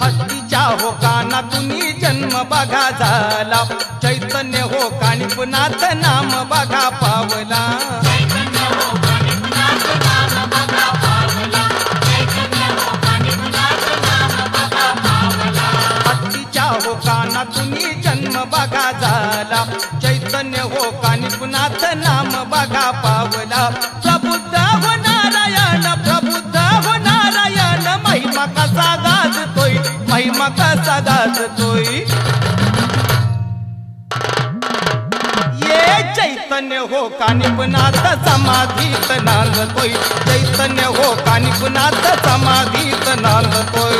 हत्तीच्या हो कानातून जन्म बघा झाला, चैतन्य हो कानिपनाथ नाम बघा पावला। हत्तीच्या हो कानातून जन्म बघा झाला, चैतन्य हो कानिपनाथ नाम बघा पावला। प्रबुद्ध हो नारायण, प्रबुद्ध हो नारायण, महिमा कसा गाजतोय, महिमा कसा गाजतोय। ये चैतन्य हो कानिपनाथ समाधीत नांदतोय, चैतन्य हो कानिपनाथ समाधीत नांदतोय।